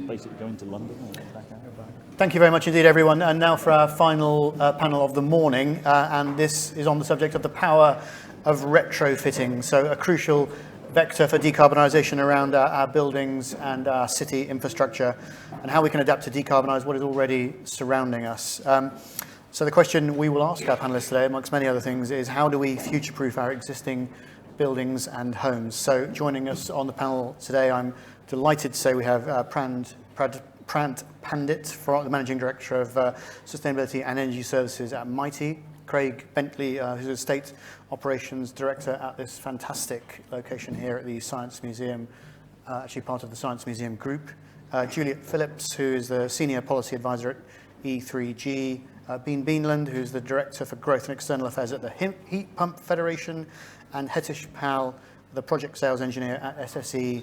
basically going to London and back out. Thank you very much indeed, everyone. And now for our final panel of the morning, and this is on the subject of the power of retrofitting. So a crucial vector for decarbonisation around our buildings and our city infrastructure, and how we can adapt to decarbonise what is already surrounding us. So the question we will ask our panellists today, amongst many other things, is how do we future-proof our existing buildings and homes? So joining us on the panel today, I'm delighted to say we have Prant Pandit, the Managing Director of Sustainability and Energy Services at Mighty, Craig Bentley, who's a State Operations Director at this fantastic location here at the Science Museum, actually part of the Science Museum Group, Juliet Phillips, who is the Senior Policy Advisor at E3G, Bean Beanland, who's the Director for Growth and External Affairs at the Heat Pump Federation, and Hetish Pal, the Project Sales Engineer at SSE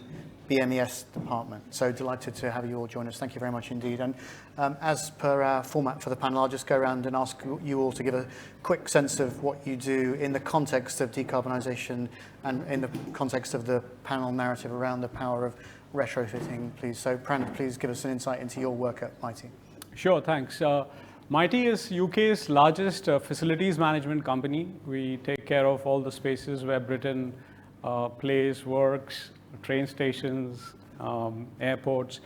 BMES Department. So delighted to have you all join us. Thank you very much indeed. And as per our format for the panel, I'll just go around and ask you all to give a quick sense of what you do in the context of decarbonisation and in the context of the panel narrative around the power of retrofitting, please. So Prant, please give us an insight into your work at Mighty. Sure, thanks. Mighty is UK's largest facilities management company. We take care of all the spaces where Britain plays, works, train stations, airports,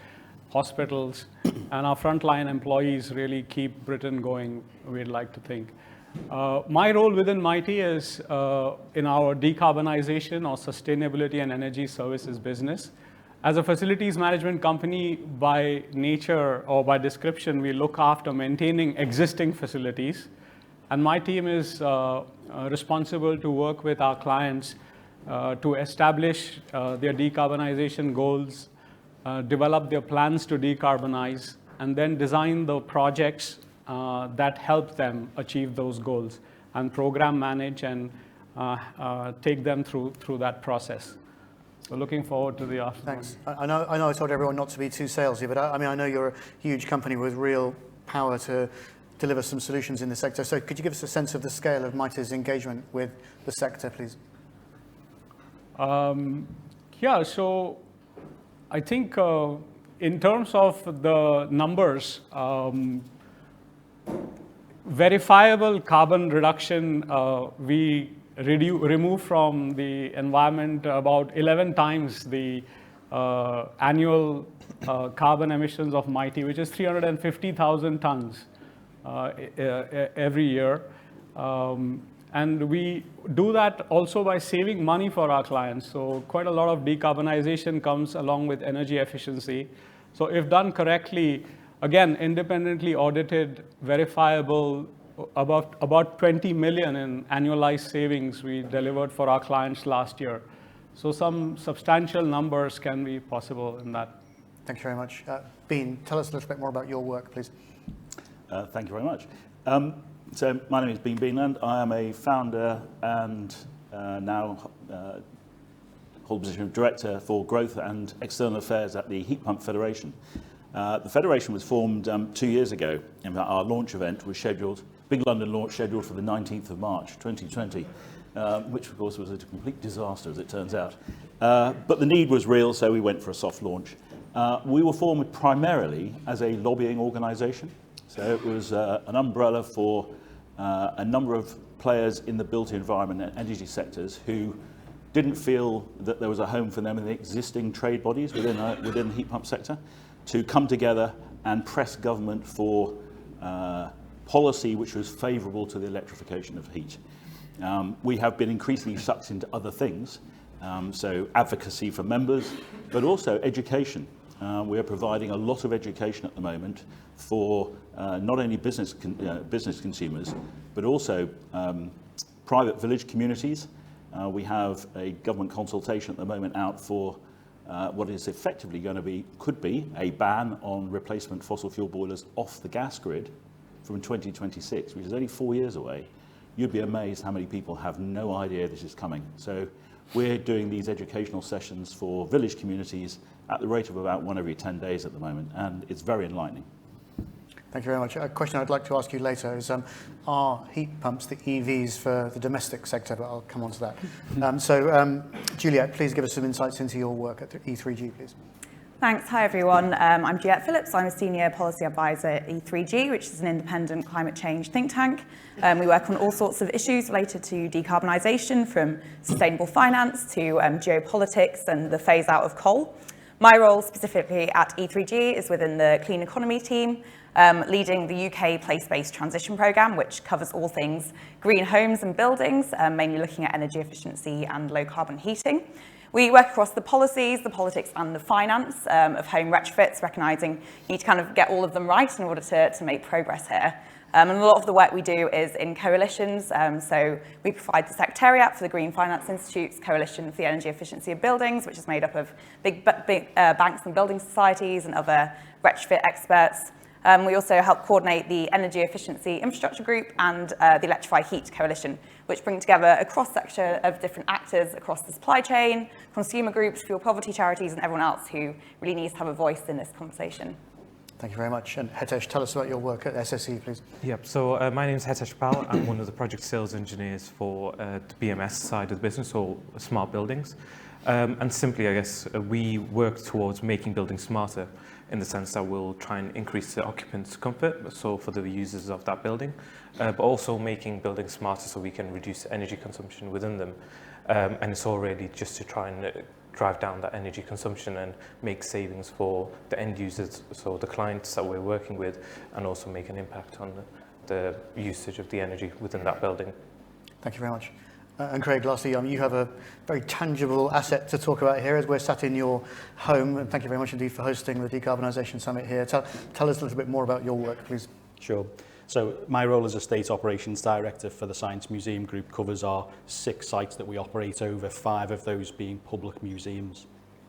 hospitals, and our frontline employees really keep Britain going, we'd like to think. My role within Mighty is in our decarbonisation or sustainability and energy services business. As a facilities management company, by nature or by description, we look after maintaining existing facilities. And my team is responsible to work with our clients to establish their decarbonization goals, develop their plans to decarbonize, and then design the projects that help them achieve those goals, and program manage and take them through that process. So looking forward to the afternoon. Thanks. I know I told everyone not to be too salesy, but I know you're a huge company with real power to deliver some solutions in the sector. So could you give us a sense of the scale of Mighty's engagement with the sector, please? Yeah, so I think in terms of the numbers, verifiable carbon reduction, we remove from the environment about 11 times the annual carbon emissions of Mighty, which is 350,000 tons every year. And we do that also by saving money for our clients. So quite a lot of decarbonization comes along with energy efficiency. So if done correctly, again, independently audited, verifiable, about 20 million in annualized savings we delivered for our clients last year. So some substantial numbers can be possible in that. Thank you very much. Bean, tell us a little bit more about your work, please. Thank you very much. So my name is Bean Beanland. I am a founder and now hold the position of Director for Growth and External Affairs at the Heat Pump Federation. The Federation was formed 2 years ago. In fact, our launch event was scheduled, big London launch scheduled for the 19th of March 2020, which of course was a complete disaster as it turns out. But the need was real, so we went for a soft launch. We were formed primarily as a lobbying organisation. So it was an umbrella for a number of players in the built environment and energy sectors who didn't feel that there was a home for them in the existing trade bodies within the heat pump sector to come together and press government for policy which was favourable to the electrification of heat. We have been increasingly sucked into other things, so advocacy for members, but also education. We are providing a lot of education at the moment for not only business consumers, but also private village communities. We have a government consultation at the moment out for what is effectively going to be, could be, a ban on replacement fossil fuel boilers off the gas grid from 2026, which is only 4 years away. You'd be amazed how many people have no idea this is coming. So we're doing these educational sessions for village communities at the rate of about 1 every 10 days at the moment, and it's very enlightening. Thank you very much. A question I'd like to ask you later is, are heat pumps the EVs for the domestic sector? But I'll come on to that. Juliet, please give us some insights into your work at E3G, please. Thanks. Hi, everyone. I'm Juliette Phillips. I'm a Senior Policy Advisor at E3G, which is an independent climate change think tank. We work on all sorts of issues related to decarbonisation, from sustainable finance to geopolitics and the phase out of coal. My role specifically at E3G is within the Clean Economy team, leading the UK place-based transition programme, which covers all things green homes and buildings, mainly looking at energy efficiency and low carbon heating. We work across the policies, the politics and the finance of home retrofits, recognising you need to kind of get all of them right in order to make progress here. And a lot of the work we do is in coalitions. So we provide the Secretariat for the Green Finance Institute's Coalition for the Energy Efficiency of Buildings, which is made up of big banks and building societies and other retrofit experts. We also help coordinate the Energy Efficiency Infrastructure Group and the Electrify Heat Coalition, which bring together a cross-section of different actors across the supply chain, consumer groups, fuel poverty charities, and everyone else who really needs to have a voice in this conversation. Thank you very much. And Hitesh, tell us about your work at SSE, please. Yep, so my name is Hitesh Pal. I'm one of the project sales engineers for the BMS side of the business, or smart buildings. And simply, I guess, we work towards making buildings smarter, in the sense that we'll try and increase the occupants' comfort, so for the users of that building, but also making buildings smarter so we can reduce energy consumption within them. And it's all really just to try and drive down that energy consumption and make savings for the end users, so the clients that we're working with, and also make an impact on the usage of the energy within that building. Thank you very much. And Craig, lastly, you have a very tangible asset to talk about here as we're sat in your home. And thank you very much indeed for hosting the Decarbonisation Summit here. Tell us a little bit more about your work, please. Sure. So my role as Estate Operations Director for the Science Museum Group covers our 6 sites that we operate over, 5 of those being public museums.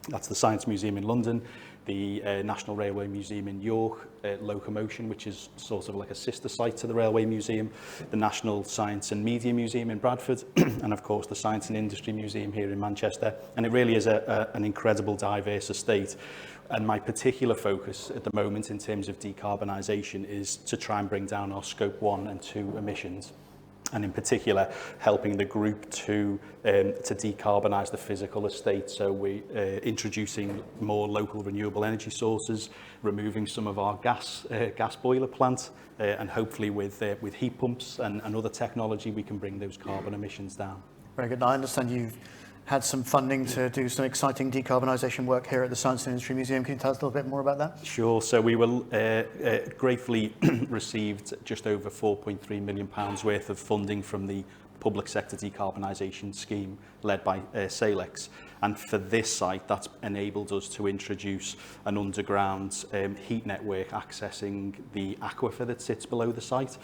That's the Science Museum in London, the National Railway Museum in York, Locomotion, which is sort of like a sister site to the Railway Museum, the National Science and Media Museum in Bradford, and of course the Science and Industry Museum here in Manchester. And it really is an incredible diverse estate. And my particular focus at the moment in terms of decarbonisation is to try and bring down our Scope 1 and 2 emissions. And in particular, helping the group to decarbonise the physical estate. So we're introducing more local renewable energy sources, removing some of our gas boiler plant, and hopefully with heat pumps and other technology, we can bring those carbon emissions down. Very good. Now, I understand you've had some funding to do some exciting decarbonisation work here at the Science and Industry Museum. Can you tell us a little bit more about that? Sure. So we will gratefully received just over £4.3 million worth of funding from the public sector decarbonisation scheme led by Salix. And for this site, that's enabled us to introduce an underground heat network accessing the aquifer that sits below the site,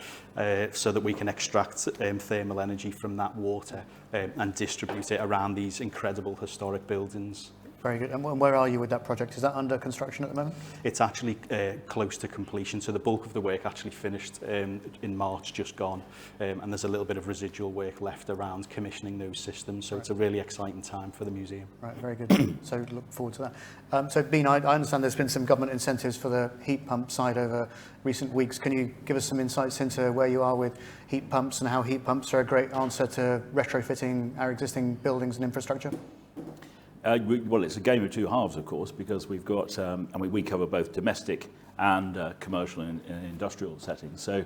so that we can extract thermal energy from that water and distribute it around these incredible historic buildings. Very good. And where are you with that project? Is that under construction at the moment? It's actually close to completion. So the bulk of the work actually finished in March, just gone. And there's a little bit of residual work left around commissioning those systems. So It's a really exciting time for the museum. Right, very good. So look forward to that. So Bean, I understand there's been some government incentives for the heat pump side over recent weeks. Can you give us some insights into where you are with heat pumps and how heat pumps are a great answer to retrofitting our existing buildings and infrastructure? Well, it's a game of two halves, of course, because we've got, we cover both domestic and commercial and industrial settings. So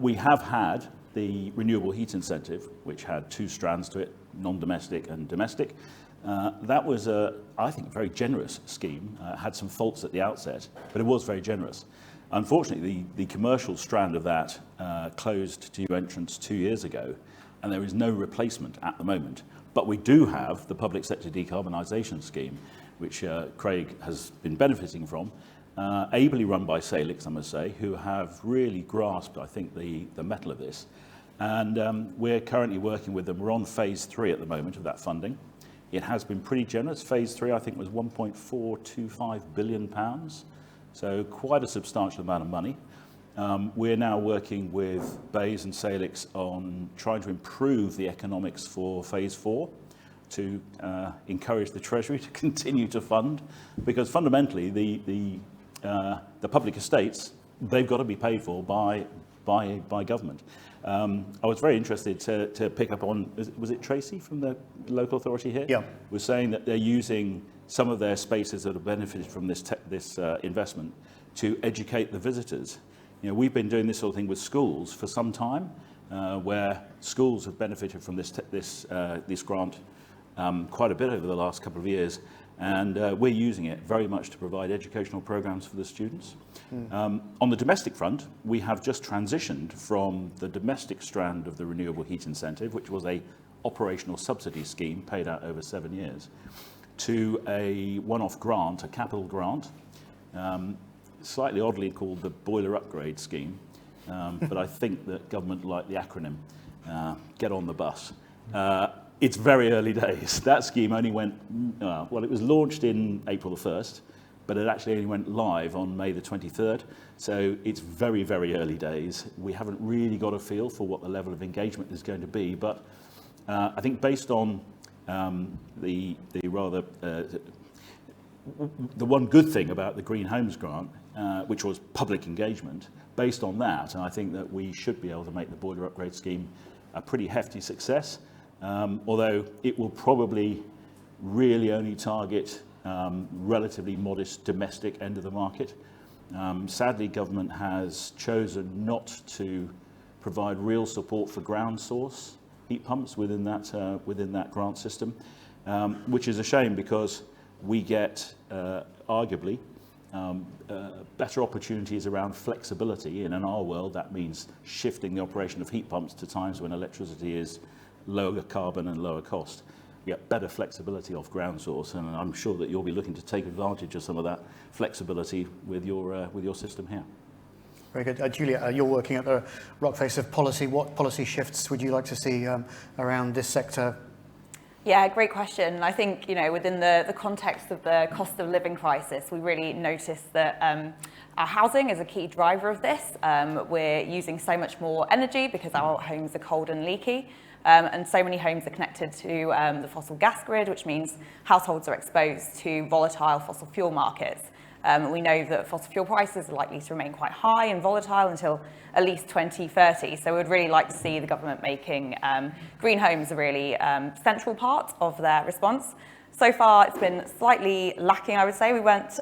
we have had the renewable heat incentive, which had 2 strands to it, non-domestic and domestic. That was, I think, a very generous scheme. Had some faults at the outset, but it was very generous. Unfortunately, the commercial strand of that closed to new entrants 2 years ago, and there is no replacement at the moment. But we do have the public sector decarbonisation scheme, which Craig has been benefiting from, ably run by Salix, I must say, who have really grasped, I think, the metal of this. And we're currently working with them. We're on phase 3 at the moment of that funding. It has been pretty generous. Phase 3, I think, was £1.425 billion. So quite a substantial amount of money. We're now working with Bayes and Salix on trying to improve the economics for phase 4 to encourage the Treasury to continue to fund, because fundamentally the public estates, they've got to be paid for by government. I was very interested to pick up on, was it Tracy from the local authority here? Yeah. Was saying that they're using some of their spaces that have benefited from this investment to educate the visitors. You know, we've been doing this sort of thing with schools for some time, where schools have benefited from this grant quite a bit over the last couple of years, and we're using it very much to provide educational programs for the students. On the domestic front, we have just transitioned from the domestic strand of the renewable heat incentive, which was a operational subsidy scheme paid out over 7 years, to a one-off grant, a capital grant, slightly oddly called the boiler upgrade scheme, but I think that government liked the acronym, get on the bus. It's very early days. That scheme only went, well, it was launched in April the 1st, but it actually only went live on May the 23rd. So it's very, very early days. We haven't really got a feel for what the level of engagement is going to be, but I think based on the one good thing about the Green Homes Grant, which was public engagement, based on that, I think that we should be able to make the boiler upgrade scheme a pretty hefty success. Although it will probably really only target relatively modest domestic end of the market. Sadly, government has chosen not to provide real support for ground source heat pumps within that grant system, which is a shame because we get arguably better opportunities around flexibility, and in our world that means shifting the operation of heat pumps to times when electricity is lower carbon and lower cost. You get better flexibility off ground source, and I'm sure that you'll be looking to take advantage of some of that flexibility with your system here. Very good. Julia, you're working at the rock face of policy. What policy shifts would you like to see around this sector? Yeah, great question. I think, you know, within the context of the cost of living crisis, we really noticed that our housing is a key driver of this. We're using so much more energy because our homes are cold and leaky. And so many homes are connected to the fossil gas grid, which means households are exposed to volatile fossil fuel markets. We know that fossil fuel prices are likely to remain quite high and volatile until at least 2030. So we'd really like to see the government making green homes a really central part of their response. So far, it's been slightly lacking, I would say. We weren't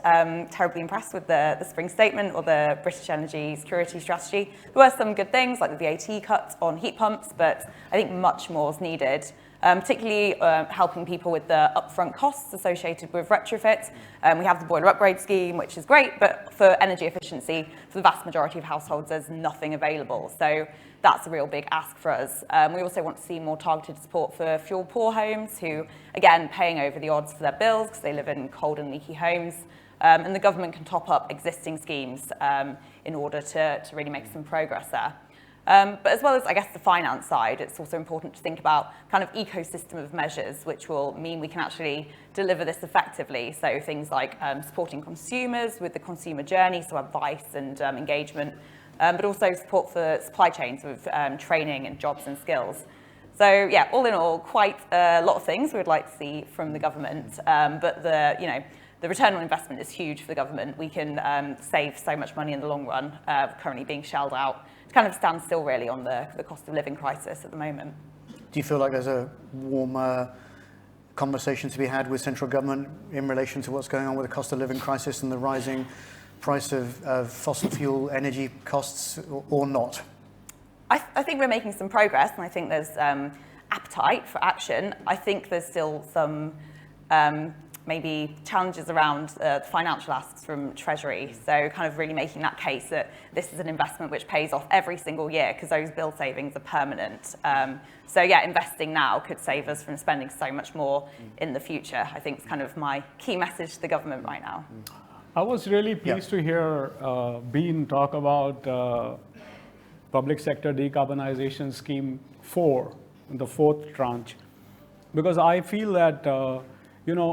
terribly impressed with the spring statement or the British energy security strategy. There were some good things like the VAT cut on heat pumps, but I think much more is needed. Particularly helping people with the upfront costs associated with retrofit. We have the boiler upgrade scheme, which is great, but for energy efficiency, for the vast majority of households, there's nothing available. So that's a real big ask for us. We also want to see more targeted support for fuel-poor homes who, again, paying over the odds for their bills because they live in cold and leaky homes. And the government can top up existing schemes in order to really make some progress there. But as well as, I guess, the finance side, it's also important to think about kind of ecosystem of measures, which will mean we can actually deliver this effectively. So things like supporting consumers with the consumer journey, so advice and engagement, but also support for supply chains with training and jobs and skills. So yeah, all in all, quite a lot of things we would like to see from the government, but the return on investment is huge for the government. We can save so much money in the long run, currently being shelled out. Kind of stand still really on the cost of living crisis at the moment. Do you feel like there's a warmer conversation to be had with central government in relation to what's going on with the cost of living crisis and the rising price of fossil fuel energy costs, or not? I think we're making some progress, and I think there's appetite for action. I think there's still some maybe challenges around the financial asks from Treasury. So kind of really making that case that this is an investment which pays off every single year because those bill savings are permanent. So yeah, investing now could save us from spending so much more in the future. I think it's kind of my key message to the government right now. I was really pleased to hear Bean talk about public sector decarbonization scheme 4, the 4th tranche, because I feel that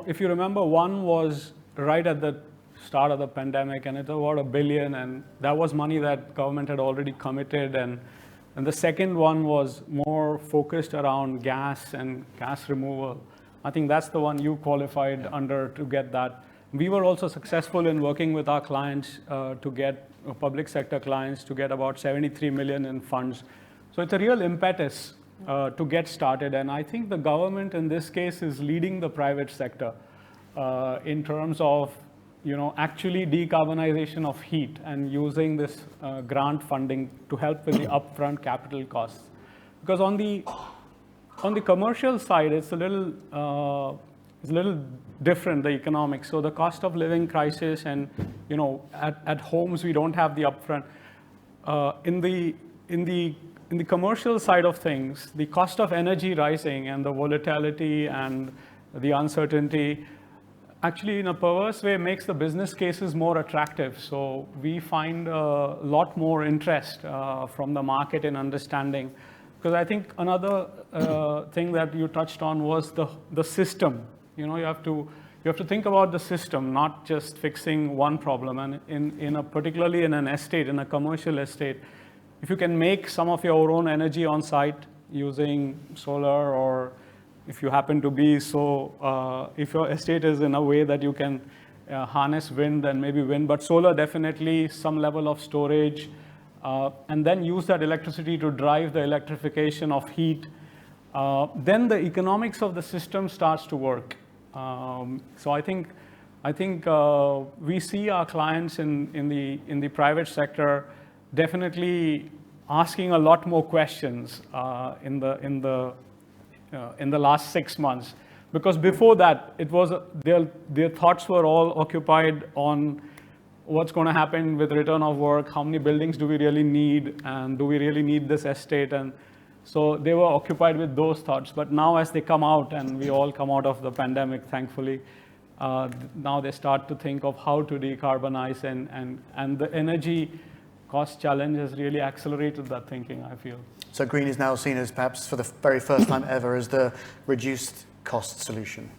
if you remember, one was right at the start of the pandemic, and it's about $1 billion, and that was money that government had already committed. And the second one was more focused around gas and gas removal. I think that's the one you qualified under to get that. We were also successful in working with our clients to get public sector clients to get about 73 million in funds. So it's a real impetus to get started. And I think the government in this case is leading the private sector. in terms of actually decarbonization of heat and using this grant funding to help with the upfront capital costs. Because on the commercial side, it's a little different, the economics. So the cost of living crisis, and at homes we don't have the upfront. In the commercial side of things, the cost of energy rising and the volatility and the uncertainty actually, in a perverse way, makes the business cases more attractive. So we find a lot more interest from the market in understanding. Because I think another thing that you touched on was the system. You have to think about the system, not just fixing one problem. And particularly in an estate, in a commercial estate, if you can make some of your own energy on site using solar, or if you happen to be if your estate is in a way that you can harness wind, then maybe wind, but solar definitely, some level of storage, and then use that electricity to drive the electrification of heat, then the economics of the system starts to work. So I think we see our clients in the private sector definitely asking a lot more questions in the last 6 months, because before that it was their thoughts were all occupied on what's going to happen with return of work, how many buildings do we really need, and do we really need this estate, and so they were occupied with those thoughts. But now as they come out, and we all come out of the pandemic, thankfully, now they start to think of how to decarbonize, and the energy cost challenge has really accelerated that thinking, I feel. So green is now seen as, perhaps for the very first time ever, as the reduced cost solution.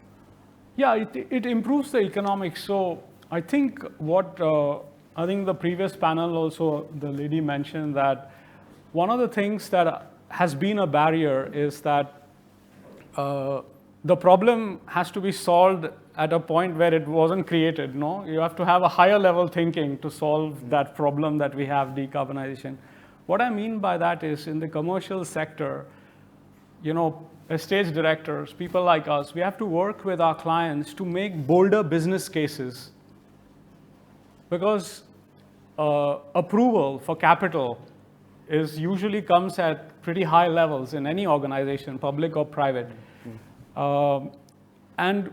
Yeah, it improves the economics. So I think the previous panel also, the lady mentioned that one of the things that has been a barrier is that the problem has to be solved at a point where it wasn't created. No, you have to have a higher level thinking to solve that problem that we have, decarbonization. What I mean by that is, in the commercial sector, estate directors, people like us, we have to work with our clients to make bolder business cases, because approval for capital usually comes at pretty high levels in any organization, public or private. And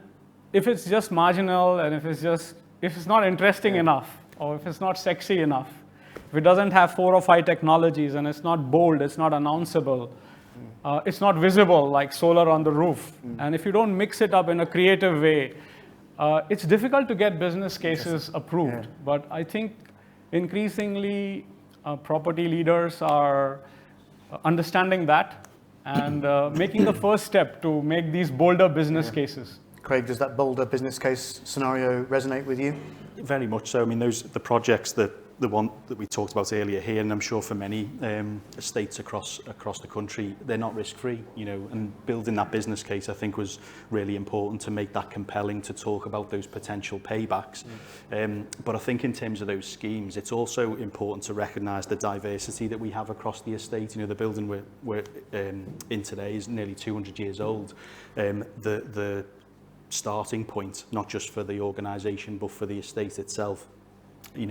if it's just marginal, and if it's not interesting enough, or if it's not sexy enough, if it doesn't have 4 or 5 technologies, and it's not bold, it's not announceable, it's not visible like solar on the roof, and if you don't mix it up in a creative way, it's difficult to get business cases approved. But I think increasingly property leaders are understanding that and making the first step to make these bolder business cases. Craig, does that bolder business case scenario resonate with you? Very much so. I mean, the projects the one that we talked about earlier here, and I'm sure for many estates across the country, they're not risk-free, and building that business case, I think, was really important to make that compelling, to talk about those potential paybacks. But I think in terms of those schemes, it's also important to recognise the diversity that we have across the estate. The building we're in today is nearly 200 years old. The starting point, not just for the organisation, but for the estate itself,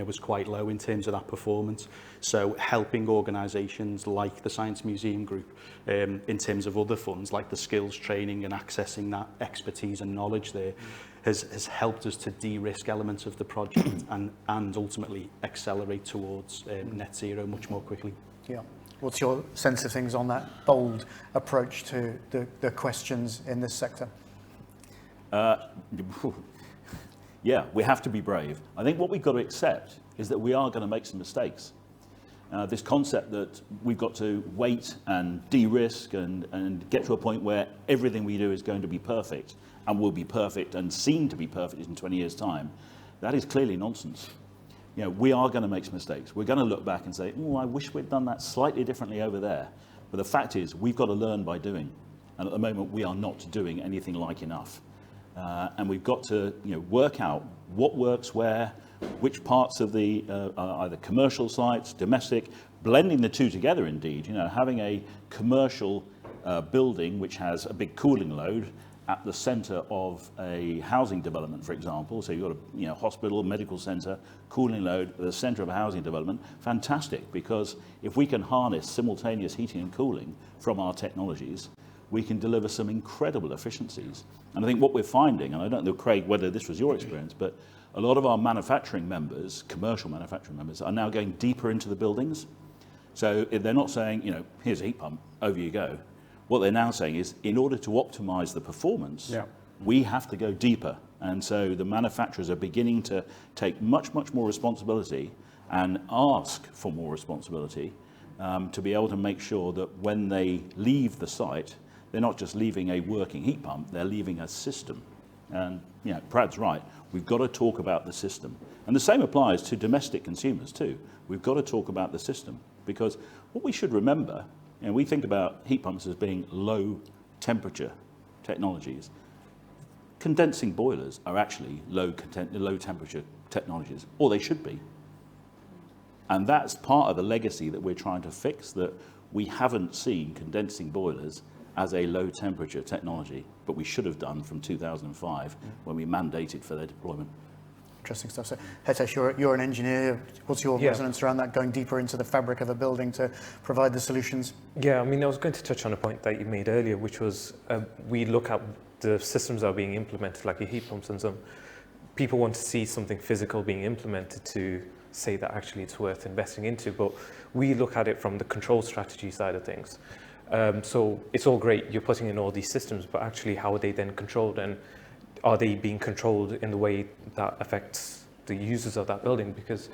was quite low in terms of that performance. So helping organisations like the Science Museum Group, in terms of other funds like the skills training and accessing that expertise and knowledge there, has helped us to de-risk elements of the project and ultimately accelerate towards net zero much more quickly. Yeah. What's your sense of things on that bold approach to the questions in this sector? Yeah, we have to be brave. I think what we've got to accept is that we are going to make some mistakes. This concept that we've got to wait and de-risk and get to a point where everything we do is going to be perfect and will be perfect and seem to be perfect in 20 years' time, that is clearly nonsense. We are going to make some mistakes. We're going to look back and say, oh, I wish we'd done that slightly differently over there. But the fact is, we've got to learn by doing. And at the moment, we are not doing anything like enough. And we've got to work out what works where, which parts of the either commercial sites, domestic, blending the two together indeed, having a commercial building which has a big cooling load at the center of a housing development, for example, so you've got a hospital, medical center, cooling load at the center of a housing development, fantastic, because if we can harness simultaneous heating and cooling from our technologies, we can deliver some incredible efficiencies. And I think what we're finding, and I don't know, Craig, whether this was your experience, but a lot of our manufacturing members, commercial manufacturing members, are now going deeper into the buildings. So they're not saying, here's a heat pump, over you go. What they're now saying is, in order to optimize the performance, we have to go deeper. And so the manufacturers are beginning to take much, much more responsibility and ask for more responsibility to be able to make sure that when they leave the site, they're not just leaving a working heat pump, they're leaving a system. And Prad's right, we've got to talk about the system. And the same applies to domestic consumers too. We've got to talk about the system, because what we should remember, we think about heat pumps as being low temperature technologies. Condensing boilers are actually low temperature technologies, or they should be. And that's part of the legacy that we're trying to fix, that we haven't seen condensing boilers as a low temperature technology, but we should have done from 2005 when we mandated for their deployment. Interesting stuff. So, Hitesh, you're an engineer. What's your resonance around that, going deeper into the fabric of a building to provide the solutions? Yeah, I mean, I was going to touch on a point that you made earlier, which was we look at the systems that are being implemented, like your heat pumps and some. People want to see something physical being implemented to say that actually it's worth investing into, but we look at it from the control strategy side of things. So it's all great, you're putting in all these systems, but actually how are they then controlled, and are they being controlled in the way that affects the users of that building? Because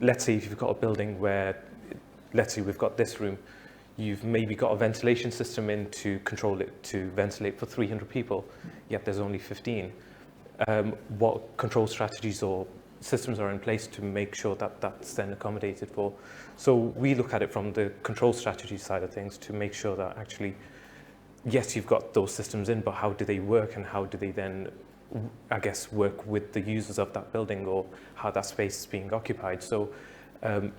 let's say if you've got a building where, let's say we've got this room, you've maybe got a ventilation system in to control it, to ventilate for 300 people, yet there's only 15. What control strategies or systems are in place to make sure that that's then accommodated for? So we look at it from the control strategy side of things to make sure that actually, yes, you've got those systems in, but how do they work, and how do they then, I guess, work with the users of that building, or how that space is being occupied? So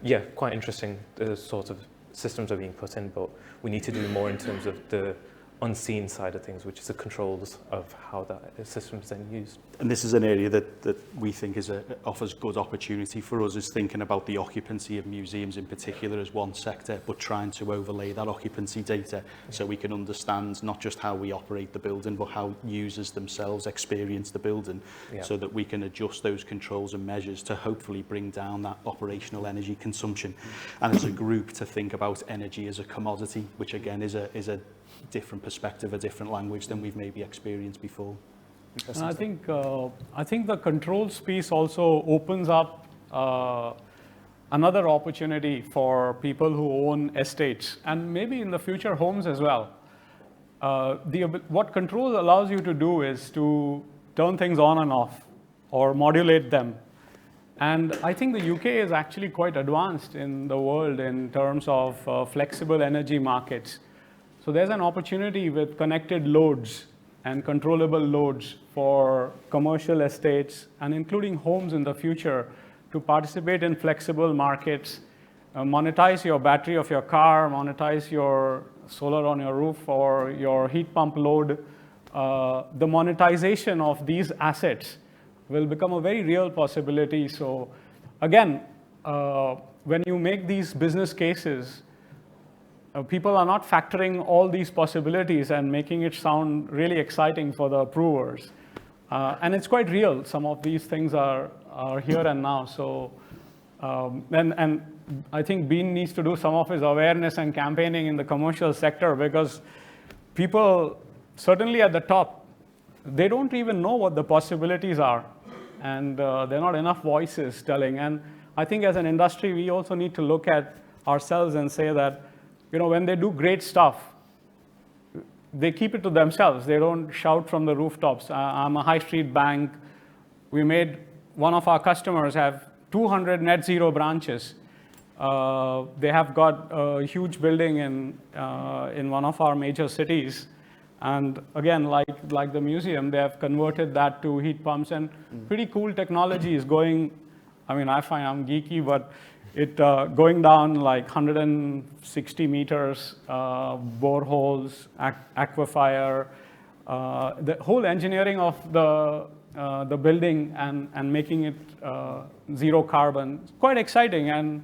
yeah, quite interesting, the sort of systems are being put in, but we need to do more in terms of the unseen side of things, which is the controls of how that system is then used. And this is an area that we think offers good opportunity for us, is thinking about the occupancy of museums in particular as one sector, but trying to overlay that occupancy data so we can understand not just how we operate the building, but how users themselves experience the building, so that we can adjust those controls and measures to hopefully bring down that operational energy consumption. And as a group, to think about energy as a commodity, which again is a different perspective, a different language than we've maybe experienced before. And I think the controls piece also opens up another opportunity for people who own estates, and maybe in the future homes as well. What controls allows you to do is to turn things on and off, or modulate them. And I think the UK is actually quite advanced in the world in terms of flexible energy markets. So there's an opportunity with connected loads and controllable loads for commercial estates, and including homes in the future, to participate in flexible markets, monetize your battery of your car, monetize your solar on your roof, or your heat pump load. The monetization of these assets will become a very real possibility. So again, when you make these business cases, people are not factoring all these possibilities and making it sound really exciting for the approvers. And it's quite real. Some of these things are here and now. So, and I think Bean needs to do some of his awareness and campaigning in the commercial sector, because people, certainly at the top, they don't even know what the possibilities are. And there are not enough voices telling. And I think as an industry, we also need to look at ourselves and say that, when they do great stuff, they keep it to themselves. They don't shout from the rooftops. I'm a high street bank. We made one of our customers have 200 net zero branches. They have got a huge building in one of our major cities. And again, like the museum, they have converted that to heat pumps, and pretty cool technology is going. I mean, I find I'm geeky, but it going down like 160 meters, boreholes, aquifer, the whole engineering of the building and making it zero carbon is quite exciting, and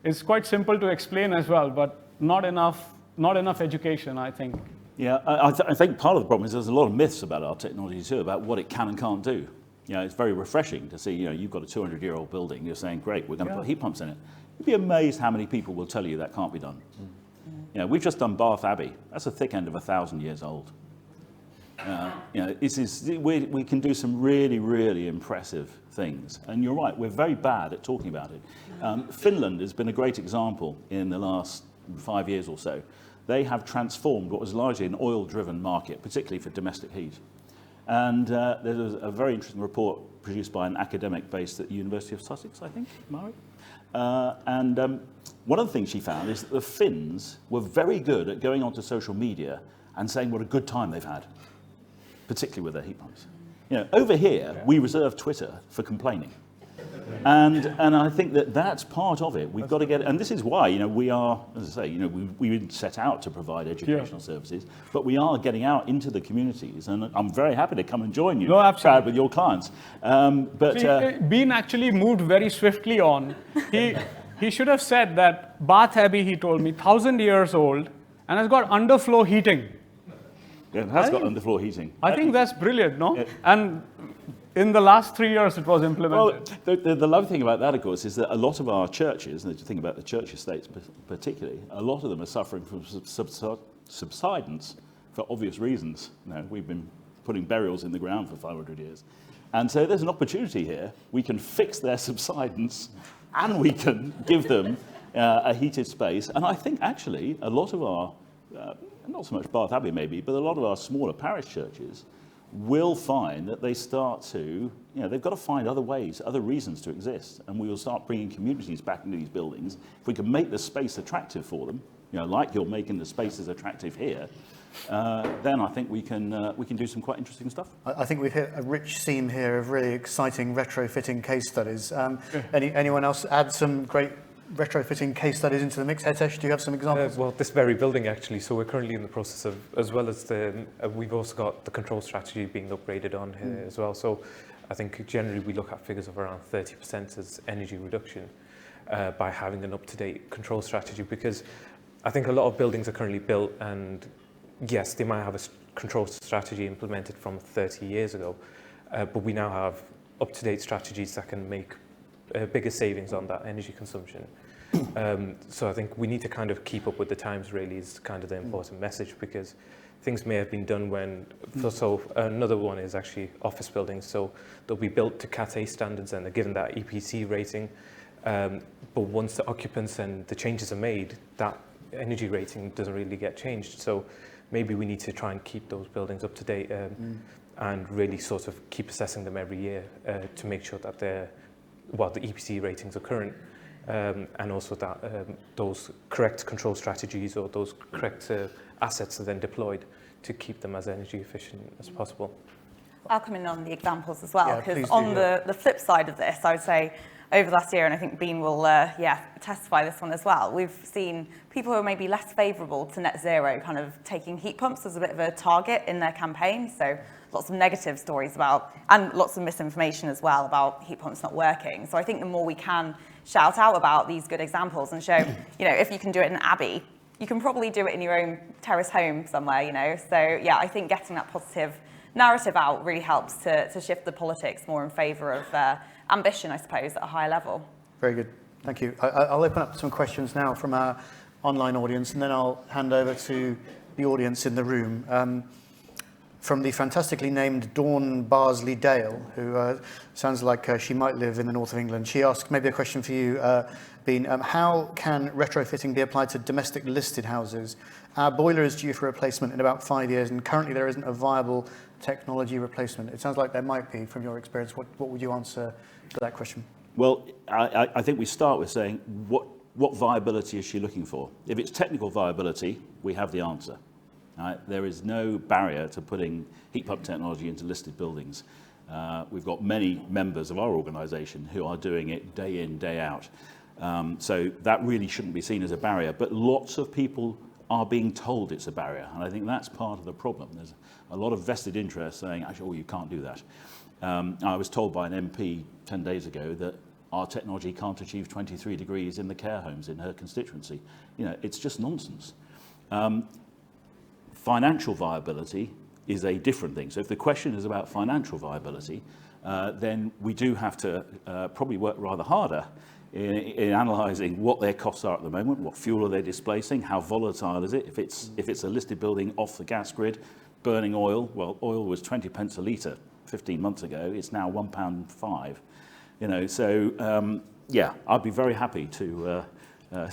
it's quite simple to explain as well, but not enough education, I think. Yeah, I think part of the problem is there's a lot of myths about our technology too, about what it can and can't do. You know, it's very refreshing to see, you know, you've got a 200-year-old building, you're saying, great, we're going to put heat pumps in it. You'd be amazed how many people will tell you that can't be done. You know, we've just done Bath Abbey. That's a thick end of 1,000 years old. You know, we can do some really, really impressive things. And you're right, we're very bad at talking about it. Finland has been a great example in the last 5 years or so. They have transformed what was largely an oil-driven market, particularly for domestic heat. And there was a very interesting report produced by an academic based at the University of Sussex, I think, Mari. One of the things she found is that the Finns were very good at going onto social media and saying what a good time they've had, particularly with their heat pumps. You know, over here, we reserve Twitter for complaining. And I think that that's part of it. We've got to get, and this is why, you know, we are, as I say, you know, we didn't set out to provide educational services, but we are getting out into the communities, and I'm very happy to come and join you, Brad, with your clients. Bean actually moved very swiftly on. He should have said that Bath Abbey, he told me, 1,000 years old, and has got underfloor heating. Yeah, it has got underfloor heating. I think that's brilliant, no? Yeah. And in the last 3 years, it was implemented. Well, the lovely thing about that, of course, is that a lot of our churches, and if you think about the church estates particularly, a lot of them are suffering from subsidence for obvious reasons. You know, we've been putting burials in the ground for 500 years. And so there's an opportunity here. We can fix their subsidence, and we can give them a heated space. And I think, actually, a lot of our, not so much Bath Abbey maybe, but a lot of our smaller parish churches will find that they start to, you know, they've got to find other ways, other reasons to exist, and we will start bringing communities back into these buildings. If we can make the space attractive for them, you know, like you're making the spaces attractive here, then I think we can do some quite interesting stuff. I think we've hit a rich seam here of really exciting retrofitting case studies. Anyone else add some great retrofitting case studies into the mix? Hitesh, do you have some examples? Well, this very building actually, so we're currently in the process of, as well as we've also got the control strategy being upgraded on here as well. So I think generally we look at figures of around 30% as energy reduction by having an up-to-date control strategy, because I think a lot of buildings are currently built, and yes, they might have a control strategy implemented from 30 years ago, but we now have up-to-date strategies that can make bigger savings on that energy consumption. So I think we need to kind of keep up with the times, really, is kind of the important message, because things may have been done when, so another one is actually office buildings. So they'll be built to Cat A standards and they're given that EPC rating. But once the occupants and the changes are made, that energy rating doesn't really get changed. So maybe we need to try and keep those buildings up to date and really sort of keep assessing them every year to make sure that the EPC ratings are current, and also that those correct control strategies or those correct assets are then deployed to keep them as energy efficient as possible. I'll come in on the examples as well, because on the flip side of this, I would say over the last year, and I think Bean will testify this one as well, we've seen people who are maybe less favourable to net zero kind of taking heat pumps as a bit of a target in their campaign. So lots of negative stories about, and lots of misinformation as well about heat pumps not working. So I think the more we can shout out about these good examples and show, you know, if you can do it in Abbey, you can probably do it in your own terrace home somewhere, you know. So yeah, I think getting that positive narrative out really helps to shift the politics more in favour of ambition, I suppose, at a higher level. Very good. Thank you. I'll open up some questions now from our online audience, and then I'll hand over to the audience in the room. From the fantastically named Dawn Barsley Dale, who sounds like she might live in the north of England. She asked maybe a question for you, Bean. How can retrofitting be applied to domestic listed houses? Our boiler is due for replacement in about 5 years, and currently there isn't a viable technology replacement. It sounds like there might be, from your experience. What would you answer to that question? Well, I think we start with saying, what viability is she looking for? If it's technical viability, we have the answer. Right? There is no barrier to putting heat pump technology into listed buildings. We've got many members of our organisation who are doing it day in, day out. So that really shouldn't be seen as a barrier. But lots of people are being told it's a barrier. And I think that's part of the problem. There's a lot of vested interest saying, actually, oh, you can't do that. I was told by an MP 10 days ago that our technology can't achieve 23 degrees in the care homes in her constituency. You know, it's just nonsense. Financial viability is a different thing. So if the question is about financial viability, then we do have to probably work rather harder in analysing what their costs are at the moment, what fuel are they displacing, how volatile is it. If it's a listed building off the gas grid, burning oil, well, oil was 20 pence a litre 15 months ago. It's now £1.05. You know, so yeah, I'd be very happy to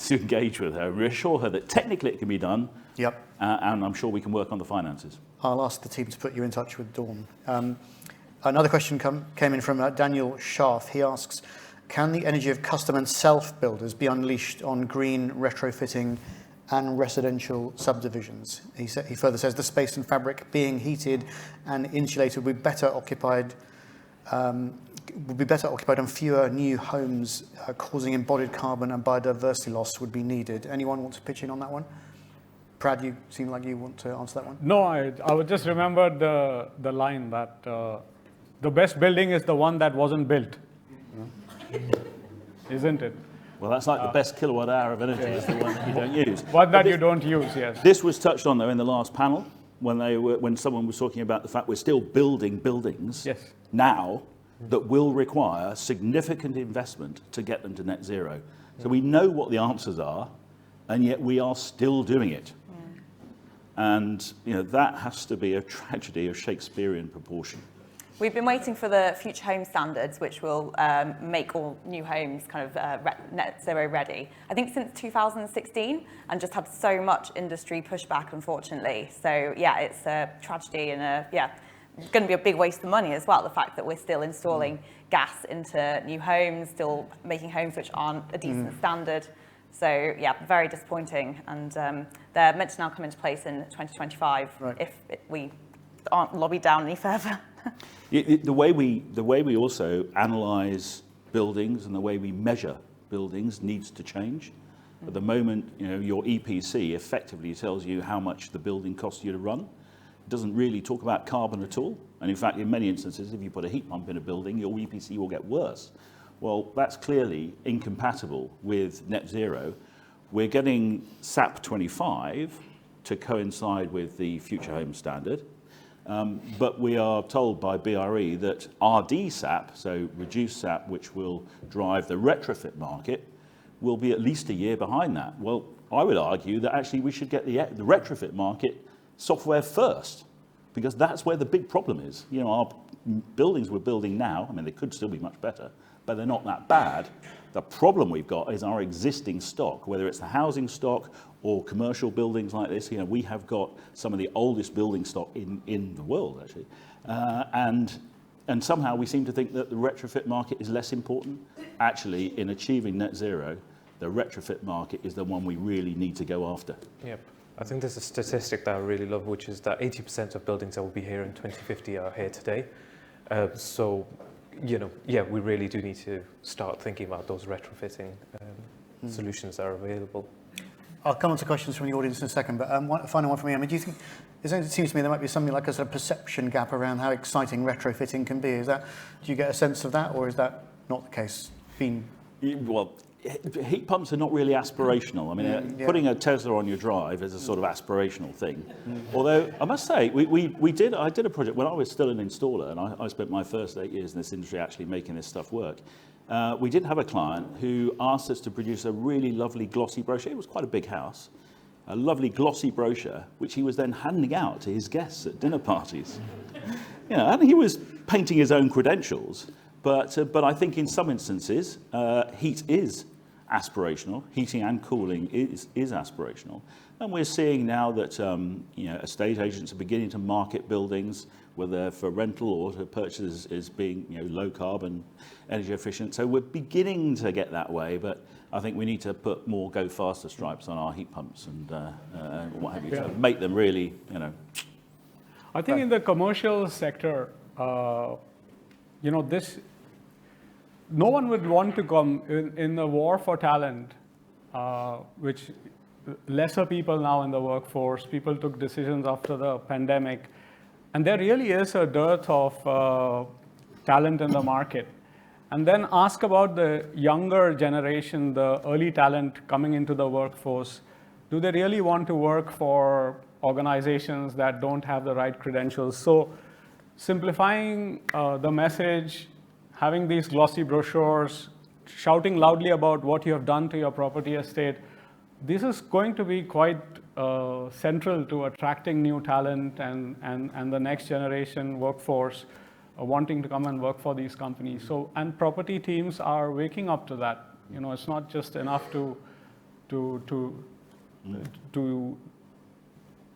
engage with her, reassure her that technically it can be done. Yep. And I'm sure we can work on the finances. I'll ask the team to put you in touch with Dawn. Another question came in from Daniel Scharf. He asks, can the energy of custom and self-builders be unleashed on green retrofitting and residential subdivisions? He further says the space and fabric being heated and insulated would be better occupied and fewer new homes causing embodied carbon and biodiversity loss would be needed. Anyone want to pitch in on that one? Brad, you seem like you want to answer that one. No, I would just remember the line that the best building is the one that wasn't built. Isn't it? Well, that's like the best kilowatt hour of energy is the one that you don't use. One that you don't use, yes. This was touched on, though, in the last panel when someone was talking about the fact we're still building buildings now that will require significant investment to get them to net zero. So we know what the answers are, and yet we are still doing it. And you know, that has to be a tragedy of Shakespearean proportion. We've been waiting for the future home standards, which will make all new homes kind of net zero ready. I think since 2016, and just had so much industry pushback, unfortunately. So yeah, it's a tragedy and going to be a big waste of money as well. The fact that we're still installing gas into new homes, still making homes which aren't a decent standard. So yeah, very disappointing. And they're meant to now come into place in 2025 if we aren't lobbied down any further. The way we also analyse buildings and the way we measure buildings needs to change. At the moment, you know, your EPC effectively tells you how much the building costs you to run. It doesn't really talk about carbon at all. And in fact, in many instances, if you put a heat pump in a building, your EPC will get worse. Well, that's clearly incompatible with net zero. We're getting SAP 25 to coincide with the future home standard. But we are told by BRE that RD SAP, so reduced SAP, which will drive the retrofit market, will be at least a year behind that. Well, I would argue that actually we should get the retrofit market software first, because that's where the big problem is. You know, our buildings we're building now, I mean, they could still be much better, but they're not that bad. The problem we've got is our existing stock, whether it's the housing stock or commercial buildings like this. You know, we have got some of the oldest building stock in the world, actually. And somehow we seem to think that the retrofit market is less important. Actually, in achieving net zero, the retrofit market is the one we really need to go after. Yep. I think there's a statistic that I really love, which is that 80% of buildings that will be here in 2050 are here today. So, you know, yeah, we really do need to start thinking about those retrofitting solutions that are available. I'll come on to questions from the audience in a second, but one final one from me. I mean, do you think, it seems to me there might be something like a sort of perception gap around how exciting retrofitting can be. Do you get a sense of that, or is that not the case? Well, heat pumps are not really aspirational. I mean, putting a Tesla on your drive is a sort of aspirational thing. Although, I must say, I did a project when I was still an installer, and I spent my first 8 years in this industry actually making this stuff work. We did have a client who asked us to produce a really lovely glossy brochure. It was quite a big house. A lovely glossy brochure, which he was then handing out to his guests at dinner parties. You know, and he was painting his own credentials. But I think in some instances, heat is aspirational. Heating and cooling is aspirational. And we're seeing now that you know, estate agents are beginning to market buildings, whether for rental or to purchase as being, you know, low carbon, energy efficient. So we're beginning to get that way, but I think we need to put more go faster stripes on our heat pumps and what have you, to make them really, you know. I think in the commercial sector, you know, no one would want to come in the war for talent, which lesser people now in the workforce. People took decisions after the pandemic. And there really is a dearth of talent in the market. And then ask about the younger generation, the early talent coming into the workforce. Do they really want to work for organizations that don't have the right credentials? So simplifying the message, having these glossy brochures, shouting loudly about what you have done to your property estate, this is going to be quite central to attracting new talent and the next generation workforce wanting to come and work for these companies. So, and property teams are waking up to that. You know, it's not just enough to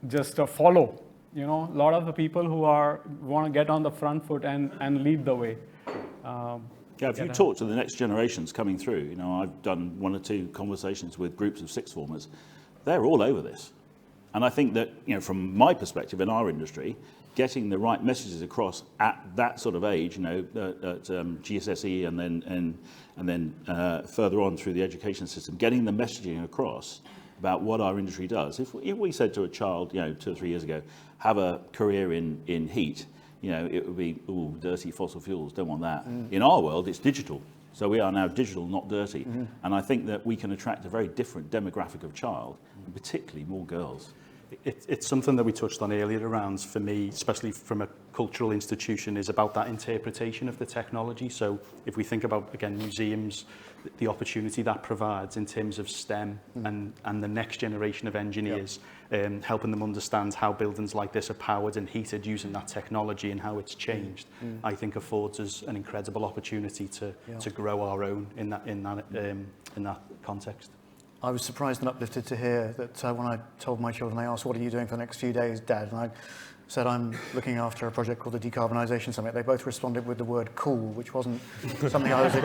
just follow. You know, a lot of the people who want to get on the front foot and lead the way. Yeah, if you talk to the next generations coming through, you know, I've done 1 or 2 conversations with groups of sixth formers. They're all over this. And I think that, you know, from my perspective in our industry, getting the right messages across at that sort of age, you know, at GCSE and then further on through the education system, getting the messaging across about what our industry does. If we said to a child, you know, 2 or 3 years ago, have a career in heat, you know, it would be, ooh, dirty fossil fuels, don't want that. In our world, it's digital. So we are now digital, not dirty. And I think that we can attract a very different demographic of child, and particularly more girls. It's something that we touched on earlier around, for me, especially from a cultural institution, is about that interpretation of the technology. So if we think about, again, museums, the opportunity that provides in terms of STEM and the next generation of engineers, helping them understand how buildings like this are powered and heated using that technology and how it's changed, I think affords us an incredible opportunity to grow our own in that context. I was surprised and uplifted to hear that when I told my children, they asked, what are you doing for the next few days, Dad? And I said, I'm looking after a project called the Decarbonisation Summit. They both responded with the word cool, which wasn't something I was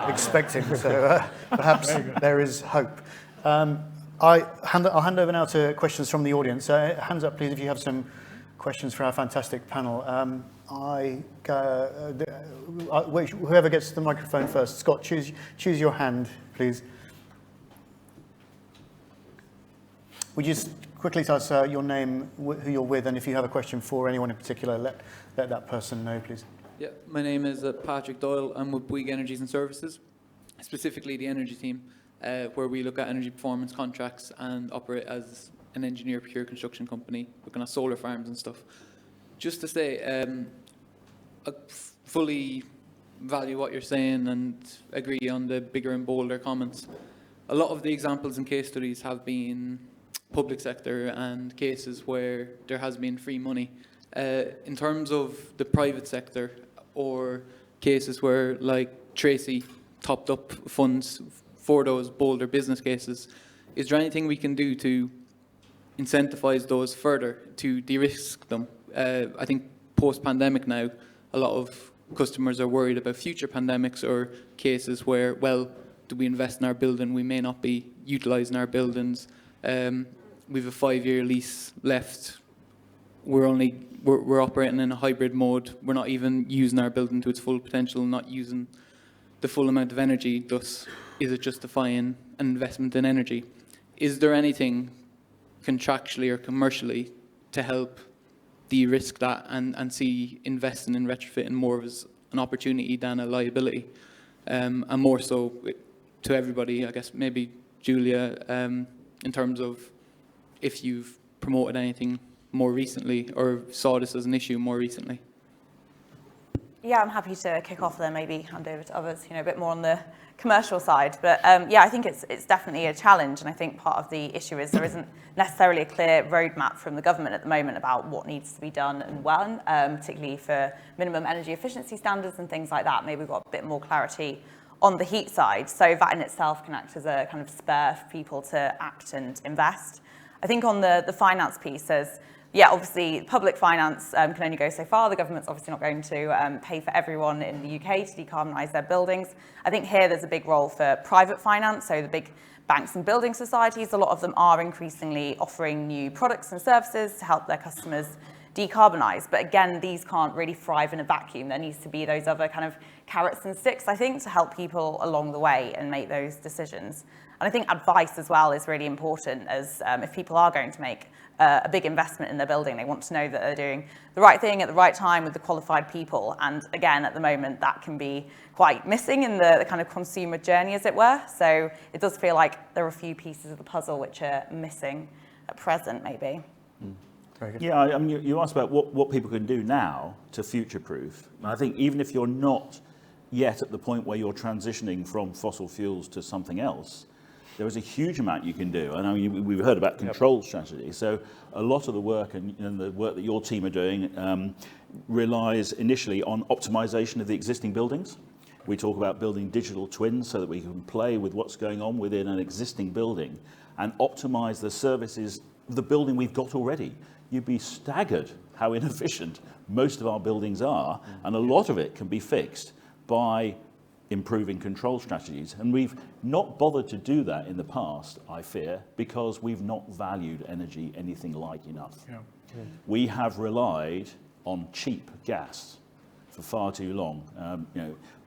expecting. So perhaps there is hope. I'll hand over now to questions from the audience. Hands up, please, if you have some questions for our fantastic panel. Whoever gets the microphone first. Scott, choose your hand, please. Would you just quickly tell us your name, who you're with, and if you have a question for anyone in particular, let that person know, please. Yeah, my name is Patrick Doyle. I'm with Bouygues Energies and Services, specifically the energy team, where we look at energy performance contracts and operate as an engineer pure construction company, looking at solar farms and stuff. Just to say, I fully value what you're saying and agree on the bigger and bolder comments. A lot of the examples and case studies have been public sector and cases where there has been free money. In terms of the private sector or cases where, like Tracy, topped up funds for those bolder business cases, is there anything we can do to incentivize those further, to de-risk them? I think post-pandemic now, a lot of customers are worried about future pandemics or cases where, well, do we invest in our building? We may not be utilising our buildings. We have a 5-year lease left. We're operating in a hybrid mode. We're not even using our building to its full potential, not using the full amount of energy. Thus, is it justifying an investment in energy? Is there anything contractually or commercially to help de-risk that and see investing in retrofitting more as an opportunity than a liability? And more so to everybody, I guess, maybe Julia, in terms of if you've promoted anything more recently or saw this as an issue more recently. Yeah, I'm happy to kick off there, maybe hand over to others, a bit more on the commercial side. But yeah, I think it's definitely a challenge. And I think part of the issue is there isn't necessarily a clear roadmap from the government at the moment about what needs to be done and when, particularly for minimum energy efficiency standards and things like that. Maybe we've got a bit more clarity on the heat side. So that in itself can act as a kind of spur for people to act and invest. I think on the finance piece, yeah, obviously public finance can only go so far. The government's obviously not going to pay for everyone in the UK to decarbonise their buildings. I think here there's a big role for private finance, so the big banks and building societies. A lot of them are increasingly offering new products and services to help their customers decarbonise. But again, these can't really thrive in a vacuum. There needs to be those other kind of carrots and sticks, I think, to help people along the way and make those decisions. And I think advice as well is really important, as if people are going to make a big investment in their building, they want to know that they're doing the right thing at the right time with the qualified people. And again, at the moment, that can be quite missing in the kind of consumer journey, as it were. So it does feel like there are a few pieces of the puzzle which are missing at present, maybe. Very good. Yeah, I mean, you asked about what people can do now to future-proof. And I think even if you're not yet at the point where you're transitioning from fossil fuels to something else, there is a huge amount you can do. I know we've heard about control strategy. So a lot of the work and the work that your team are doing relies initially on optimization of the existing buildings. We talk about building digital twins so that we can play with what's going on within an existing building and optimize the services of the building we've got already. You'd be staggered how inefficient most of our buildings are, and a lot of it can be fixed by improving control strategies. And we've not bothered to do that in the past, I fear, because we've not valued energy anything like enough. Yeah. We have relied on cheap gas for far too long.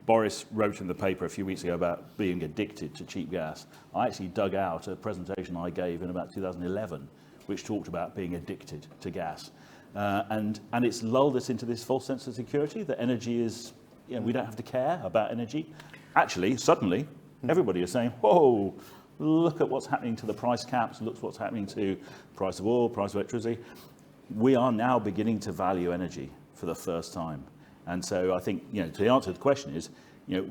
Boris wrote in the paper a few weeks ago about being addicted to cheap gas. I actually dug out a presentation I gave in about 2011, which talked about being addicted to gas. And it's lulled us into this false sense of security that energy is, we don't have to care about energy. Actually, suddenly, everybody is saying, whoa, look at what's happening to the price caps, look what's happening to price of oil, price of electricity. We are now beginning to value energy for the first time. And so I think, the answer to the question is,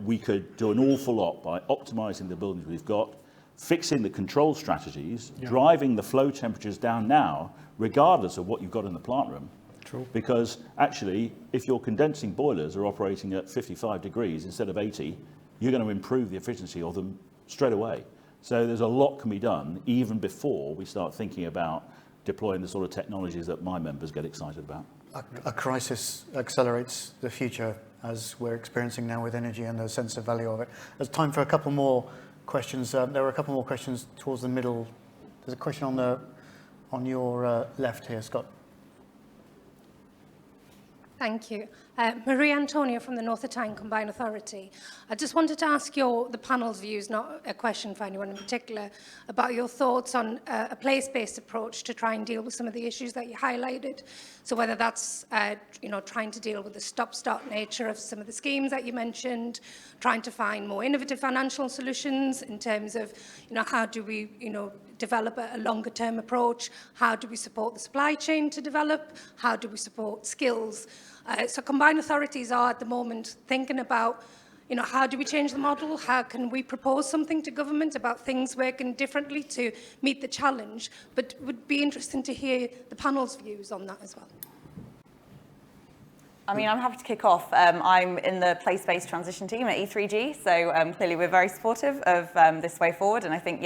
we could do an awful lot by optimizing the buildings we've got, fixing the control strategies, driving the flow temperatures down now, regardless of what you've got in the plant room. True. Because actually, if your condensing boilers are operating at 55 degrees instead of 80, you're going to improve the efficiency of them straight away. So there's a lot can be done even before we start thinking about deploying the sort of technologies that my members get excited about. A crisis accelerates the future, as we're experiencing now with energy and the sense of value of it. There's time for a couple more questions. There were a couple more questions towards the middle. There's a question on your left here, Scott. Thank you. Maria Antonia from the North of Tyne Combined Authority. I just wanted to ask the panel's views, not a question for anyone in particular, about your thoughts on a place-based approach to try and deal with some of the issues that you highlighted. So whether that's, trying to deal with the stop-start nature of some of the schemes that you mentioned, trying to find more innovative financial solutions in terms of, how do we, develop a longer-term approach? How do we support the supply chain to develop? How do we support skills? So combined authorities are at the moment thinking about, how do we change the model? How can we propose something to government about things working differently to meet the challenge? But it would be interesting to hear the panel's views on that as well. I mean, I'm happy to kick off. I'm in the place-based transition team at E3G, so clearly we're very supportive of this way forward. And I think,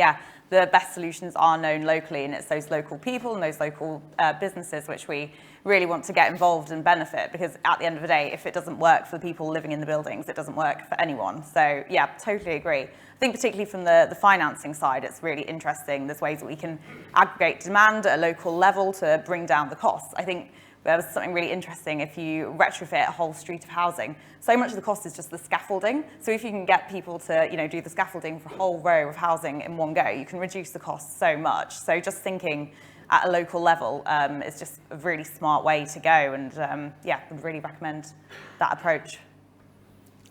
the best solutions are known locally, and it's those local people and those local businesses which we really want to get involved and benefit, because at the end of the day, if it doesn't work for the people living in the buildings, it doesn't work for anyone. So totally agree. I think particularly from the financing side, it's really interesting. There's ways that we can aggregate demand at a local level to bring down the costs. I think there was something really interesting. If you retrofit a whole street of housing, so much of the cost is just the scaffolding. So if you can get people to, do the scaffolding for a whole row of housing in one go, you can reduce the cost so much. So just thinking at a local level is just a really smart way to go. And would really recommend that approach.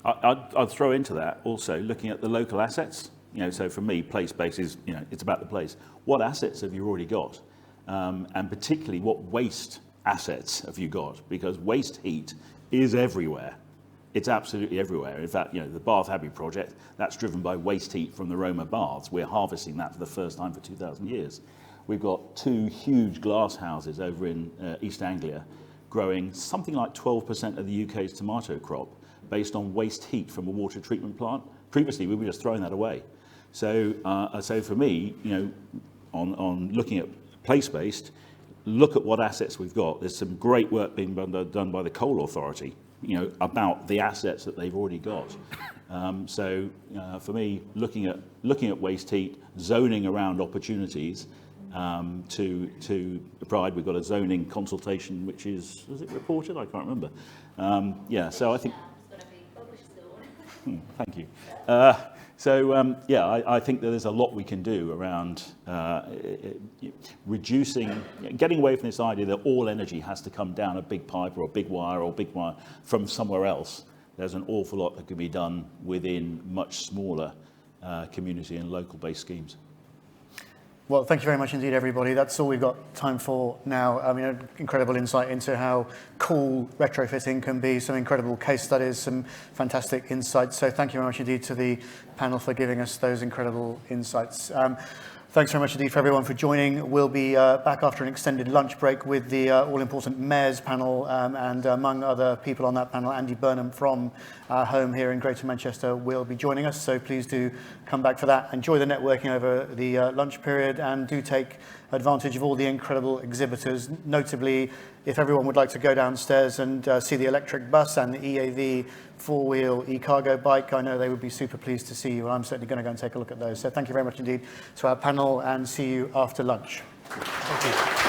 I'd throw into that also looking at the local assets. So for me, place-based is, it's about the place. What assets have you already got? And particularly what waste assets have you got? Because waste heat is everywhere. It's absolutely everywhere. In fact, the Bath Abbey project, that's driven by waste heat from the Roma baths. We're harvesting that for the first time for 2,000 years. We've got 2 huge glass houses over in East Anglia growing something like 12% of the UK's tomato crop based on waste heat from a water treatment plant. Previously, we were just throwing that away. So for me, on looking at place-based, look at what assets we've got. There's some great work being done by the Coal Authority, about the assets that they've already got. For me, looking at waste heat, zoning around opportunities to provide. We've got a zoning consultation, which was it reported? I can't remember. So I think. Thank you. So yeah, I think that there's a lot we can do around reducing, getting away from this idea that all energy has to come down a big pipe or a big wire from somewhere else. There's an awful lot that can be done within much smaller community and local based schemes. Well, thank you very much indeed, everybody. That's all we've got time for now. I mean, an incredible insight into how cool retrofitting can be, some incredible case studies, some fantastic insights. So thank you very much indeed to the panel for giving us those incredible insights. Thanks very much indeed for everyone for joining. We'll be back after an extended lunch break with the all-important Mayors panel, and among other people on that panel, Andy Burnham from our home here in Greater Manchester will be joining us. So please do come back for that. Enjoy the networking over the lunch period, and do take advantage of all the incredible exhibitors. Notably, if everyone would like to go downstairs and see the electric bus and the EAV four-wheel e-cargo bike, I know they would be super pleased to see you, and I'm certainly going to go and take a look at those. So thank you very much indeed to our panel, and see you after lunch. Thank you.